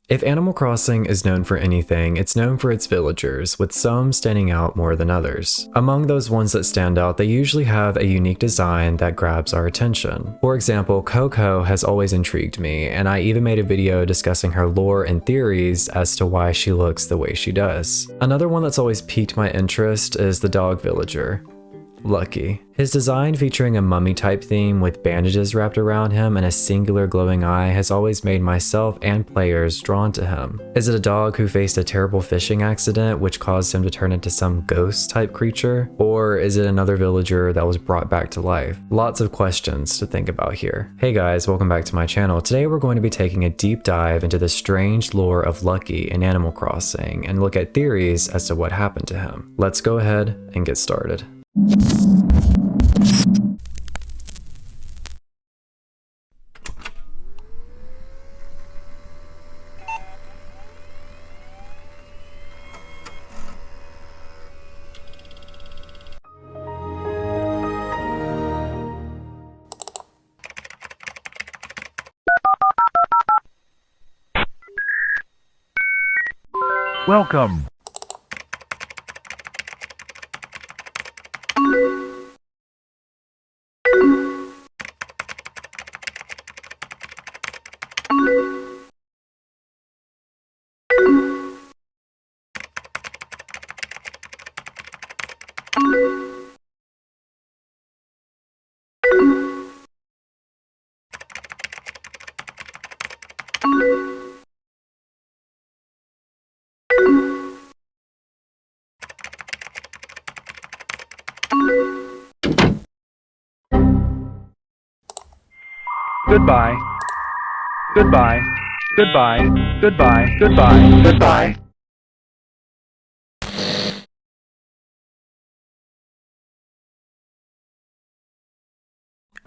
If Animal Crossing is known for anything, it's known for its villagers, with some standing out more than others. Among those ones that stand out, they usually have a unique design that grabs our attention. For example, Coco has always intrigued me, and I even made a video discussing her lore and theories as to why she looks the way she does. Another one that's always piqued my interest is the dog villager, Lucky. His design, featuring a mummy type theme with bandages wrapped around him and a singular glowing eye, has always made myself and players drawn to him. Is it a dog who faced a terrible fishing accident which caused him to turn into some ghost type creature? Or is it another villager that was brought back to life? Lots of questions to think about here. Hey guys, welcome back to my channel. Today we're going to be taking a deep dive into the strange lore of Lucky in Animal Crossing and look at theories as to what happened to him. Let's go ahead and get started. Welcome. Goodbye. Goodbye. Goodbye. Goodbye. Goodbye. Goodbye.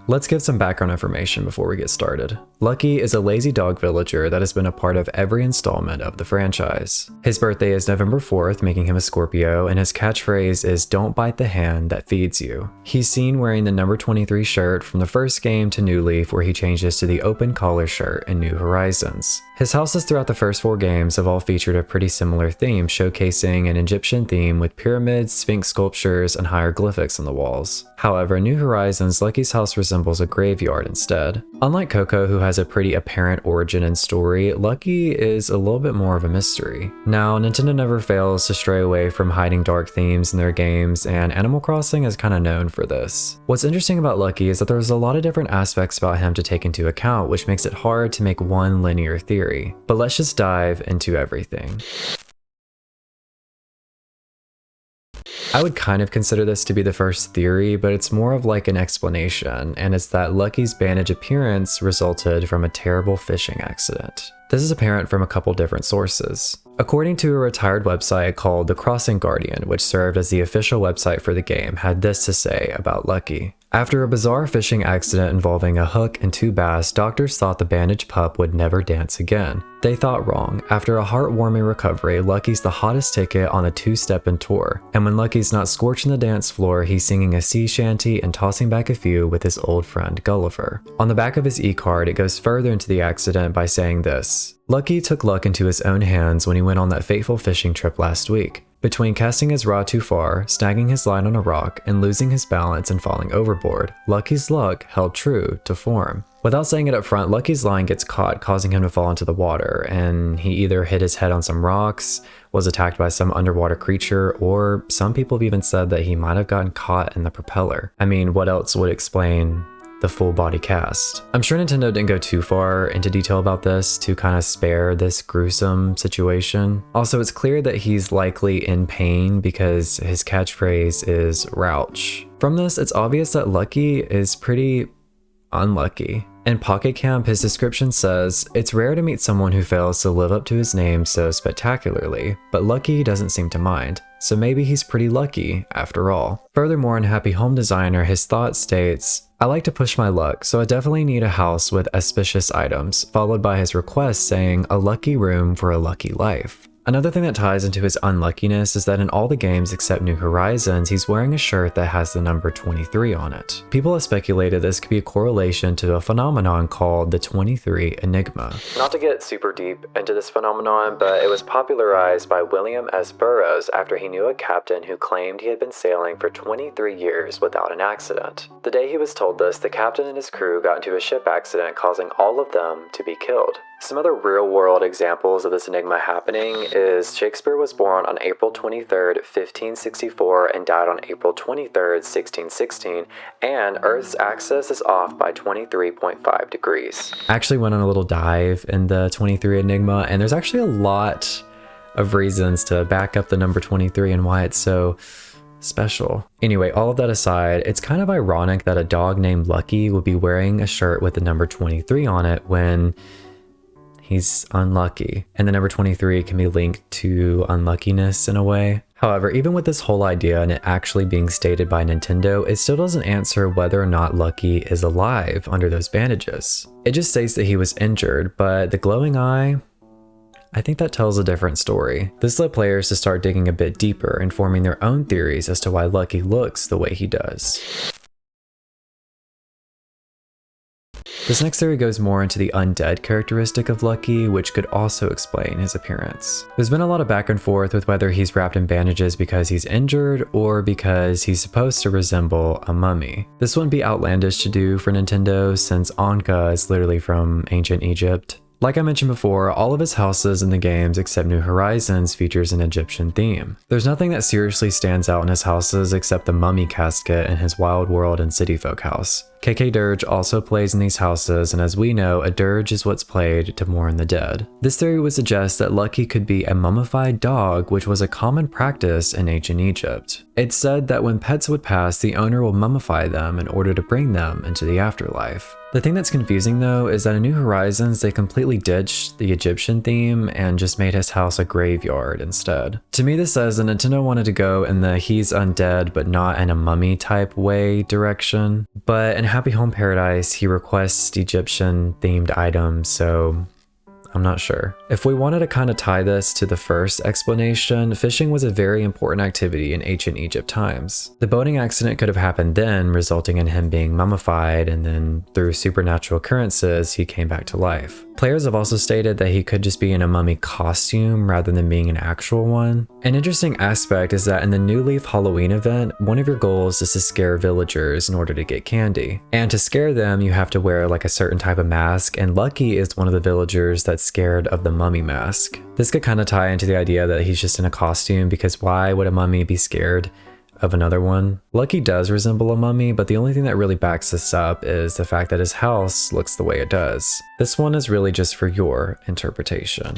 Let's give some background information before we get started. Lucky is a lazy dog villager that has been a part of every installment of the franchise. His birthday is November 4th, making him a Scorpio, and his catchphrase is "Don't bite the hand that feeds you." He's seen wearing the number 23 shirt from the first game to New Leaf, where he changes to the open collar shirt in New Horizons. His houses throughout the first 4 games have all featured a pretty similar theme, showcasing an Egyptian theme with pyramids, sphinx sculptures, and hieroglyphics on the walls. However, in New Horizons, Lucky's house resembles a graveyard instead. Unlike Coco, who has a pretty apparent origin and story, Lucky is a little bit more of a mystery. Now, Nintendo never fails to stray away from hiding dark themes in their games, and Animal Crossing is kind of known for this. What's interesting about Lucky is that there's a lot of different aspects about him to take into account, which makes it hard to make one linear theory. But let's just dive into everything. I would kind of consider this to be the first theory, but it's more of like an explanation, and it's that Lucky's bandage appearance resulted from a terrible fishing accident. This is apparent from a couple different sources. According to a retired website called The Crossing Guardian, which served as the official website for the game, had this to say about Lucky. After a bizarre fishing accident involving a hook and 2 bass, doctors thought the bandaged pup would never dance again. They thought wrong. After a heartwarming recovery, Lucky's the hottest ticket on the 2-steppin' tour. And when Lucky's not scorching the dance floor, he's singing a sea shanty and tossing back a few with his old friend Gulliver. On the back of his e-card, it goes further into the accident by saying this: Lucky took luck into his own hands when he went on that fateful fishing trip last week. Between casting his rod too far, snagging his line on a rock, and losing his balance and falling overboard, Lucky's luck held true to form. Without saying it up front, Lucky's line gets caught, causing him to fall into the water, and he either hit his head on some rocks, was attacked by some underwater creature, or some people have even said that he might have gotten caught in the propeller. I mean, what else would explain the full body cast? I'm sure Nintendo didn't go too far into detail about this to kind of spare this gruesome situation. Also, it's clear that he's likely in pain because his catchphrase is "Rouch." From this, it's obvious that Lucky is pretty unlucky. In Pocket Camp, his description says, "It's rare to meet someone who fails to live up to his name so spectacularly, but Lucky doesn't seem to mind, so maybe he's pretty lucky after all." Furthermore, in Happy Home Designer, his thought states, "I like to push my luck, so I definitely need a house with auspicious items," followed by his request saying, "A lucky room for a lucky life." Another thing that ties into his unluckiness is that in all the games except New Horizons, he's wearing a shirt that has the number 23 on it. People have speculated this could be a correlation to a phenomenon called the 23 Enigma. Not to get super deep into this phenomenon, but it was popularized by William S. Burroughs after he knew a captain who claimed he had been sailing for 23 years without an accident. The day he was told this, the captain and his crew got into a ship accident, causing all of them to be killed. Some other real-world examples of this enigma happening is Shakespeare was born on April 23rd, 1564 and died on April 23rd, 1616, and Earth's axis is off by 23.5 degrees. I actually went on a little dive in the 23 enigma, and there's actually a lot of reasons to back up the number 23 and why it's so special. Anyway, all of that aside, it's kind of ironic that a dog named Lucky would be wearing a shirt with the number 23 on it when he's unlucky, and the number 23 can be linked to unluckiness in a way. However, even with this whole idea and it actually being stated by Nintendo, it still doesn't answer whether or not Lucky is alive under those bandages. It just states that he was injured, but the glowing eye, I think that tells a different story. This led players to start digging a bit deeper and forming their own theories as to why Lucky looks the way he does. This next theory goes more into the undead characteristic of Lucky, which could also explain his appearance. There's been a lot of back and forth with whether he's wrapped in bandages because he's injured or because he's supposed to resemble a mummy. This wouldn't be outlandish to do for Nintendo since Ankh is literally from ancient Egypt. Like I mentioned before, all of his houses in the games except New Horizons features an Egyptian theme. There's nothing that seriously stands out in his houses except the mummy casket in his Wild World and City Folk house. KK Dirge also plays in these houses, and as we know, a dirge is what's played to mourn the dead. This theory would suggest that Lucky could be a mummified dog, which was a common practice in ancient Egypt. It's said that when pets would pass, the owner will mummify them in order to bring them into the afterlife. The thing that's confusing though is that in New Horizons they completely ditched the Egyptian theme and just made his house a graveyard instead. To me this says that Nintendo wanted to go in the he's undead but not in a mummy type way direction, but in Happy Home Paradise he requests Egyptian themed items, so I'm not sure. If we wanted to kind of tie this to the first explanation, fishing was a very important activity in ancient Egypt times. The boating accident could have happened then, resulting in him being mummified, and then through supernatural occurrences, he came back to life. Players have also stated that he could just be in a mummy costume rather than being an actual one. An interesting aspect is that in the New Leaf Halloween event, one of your goals is to scare villagers in order to get candy. And to scare them, you have to wear like a certain type of mask, and Lucky is one of the villagers that's scared of the mummy mask. This could kind of tie into the idea that he's just in a costume, because why would a mummy be scared of another one? Lucky does resemble a mummy, but the only thing that really backs this up is the fact that his house looks the way it does. This one is really just for your interpretation.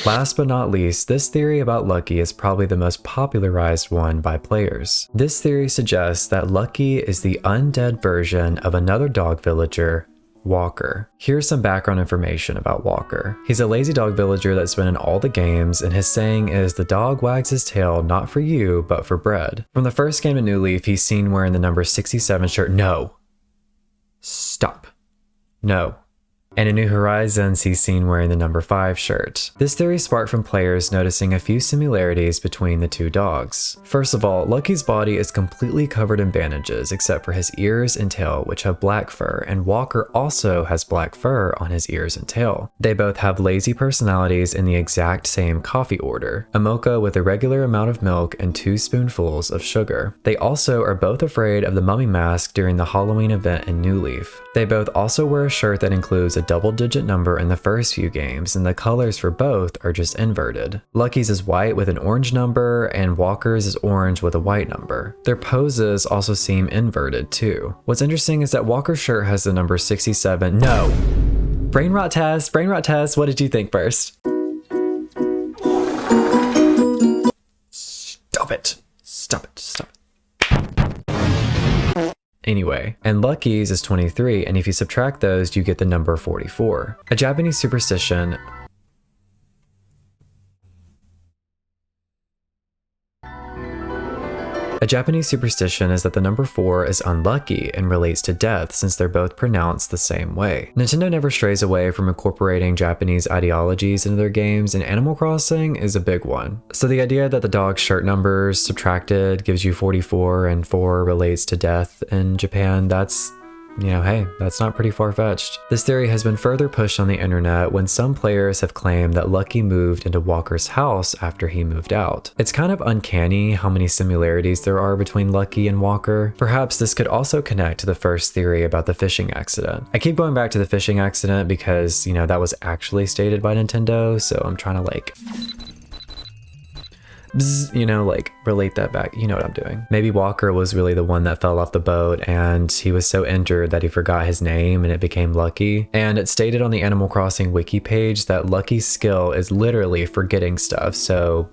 Last but not least, this theory about Lucky is probably the most popularized one by players. This theory suggests that Lucky is the undead version of another dog villager, Walker. Here's some background information about Walker. He's a lazy dog villager that's been in all the games, and his saying is, "The dog wags his tail not for you, but for bread." From the first game in New Leaf, he's seen wearing the number 67 shirt. No. Stop. No. And in New Horizons, he's seen wearing the number 5 shirt. This theory sparked from players noticing a few similarities between the two dogs. First of all, Lucky's body is completely covered in bandages except for his ears and tail, which have black fur, and Walker also has black fur on his ears and tail. They both have lazy personalities in the exact same coffee order, a mocha with a regular amount of milk and 2 spoonfuls of sugar. They also are both afraid of the mummy mask during the Halloween event in New Leaf. They both also wear a shirt that includes a double-digit number in the first few games, and the colors for both are just inverted. Lucky's is white with an orange number, and Walker's is orange with a white number. Their poses also seem inverted too. What's interesting is that Walker's shirt has the number 67. No! Brain rot test, what did you think first? Stop it. Anyway, and Lucky's is 23, and if you subtract those, you get the number 44. A Japanese superstition. A Japanese superstition is that the number 4 is unlucky and relates to death since they're both pronounced the same way. Nintendo never strays away from incorporating Japanese ideologies into their games, and Animal Crossing is a big one. So the idea that the dog's shirt numbers subtracted gives you 44 and 4 relates to death in Japan, that's, you know, hey, that's not pretty far-fetched. This theory has been further pushed on the internet when some players have claimed that Lucky moved into Walker's house after he moved out. It's kind of uncanny how many similarities there are between Lucky and Walker. Perhaps this could also connect to the first theory about the fishing accident. I keep going back to the fishing accident because, you know, that was actually stated by Nintendo, so I'm trying to like bzz, you know, like relate that back. You know what I'm doing. Maybe Walker was really the one that fell off the boat and he was so injured that he forgot his name and it became Lucky. And it's stated on the Animal Crossing wiki page that Lucky's skill is literally forgetting stuff, so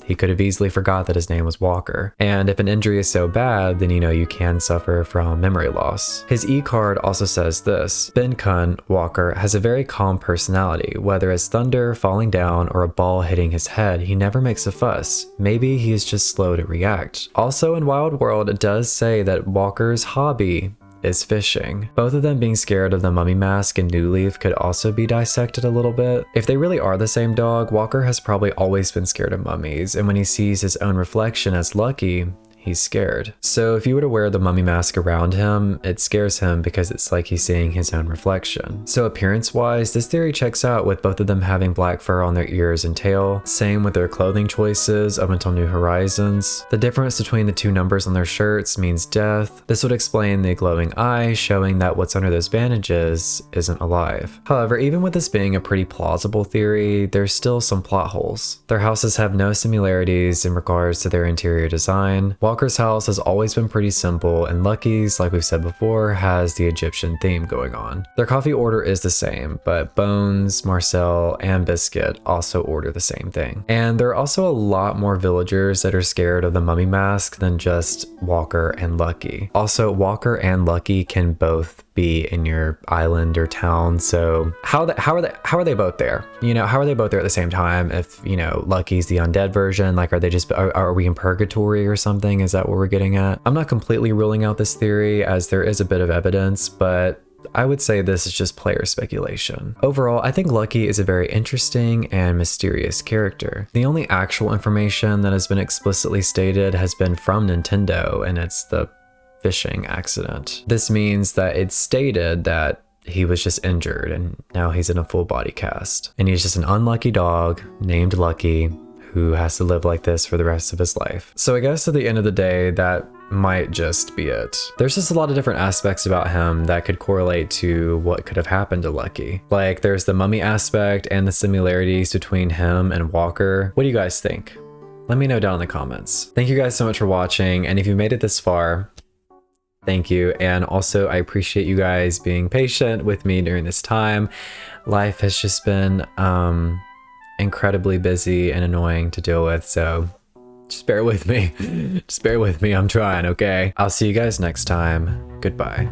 he could have easily forgot that his name was Walker. And if an injury is so bad, then you know you can suffer from memory loss. His e-card also says this: Ben-kun, Walker, has a very calm personality. Whether it's thunder falling down or a ball hitting his head, he never makes a fuss. Maybe he is just slow to react. Also in Wild World, it does say that Walker's hobby is fishing. Both of them being scared of the mummy mask and New Leaf could also be dissected a little bit. If they really are the same dog, Walker has probably always been scared of mummies, and when he sees his own reflection as Lucky, he's scared. So if you were to wear the mummy mask around him, it scares him because it's like he's seeing his own reflection. So appearance-wise, this theory checks out with both of them having black fur on their ears and tail. Same with their clothing choices up until New Horizons. The difference between the two numbers on their shirts means death. This would explain the glowing eye, showing that what's under those bandages isn't alive. However, even with this being a pretty plausible theory, there's still some plot holes. Their houses have no similarities in regards to their interior design. Walker's house has always been pretty simple, and Lucky's, like we've said before, has the Egyptian theme going on. Their coffee order is the same, but Bones, Marcel, and Biscuit also order the same thing. And there are also a lot more villagers that are scared of the mummy mask than just Walker and Lucky. Also, Walker and Lucky can both be in your island or town, so how are they both there? You know, how are they both there at the same time? If, you know, Lucky's the undead version, like are we in purgatory or something? Is that what we're getting at? I'm not completely ruling out this theory as there is a bit of evidence, but I would say this is just player speculation. Overall, I think Lucky is a very interesting and mysterious character. The only actual information that has been explicitly stated has been from Nintendo, and it's the fishing accident. This means that it's stated that he was just injured and now he's in a full body cast. And he's just an unlucky dog named Lucky who has to live like this for the rest of his life. So I guess at the end of the day, that might just be it. There's just a lot of different aspects about him that could correlate to what could have happened to Lucky. Like there's the mummy aspect and the similarities between him and Walker. What do you guys think? Let me know down in the comments. Thank you guys so much for watching, and if you made it this far, thank you. And also I appreciate you guys being patient with me during this time. Life has just been incredibly busy and annoying to deal with, so just bear with me. Just bear with me, I'm trying, okay? I'll see you guys next time. Goodbye.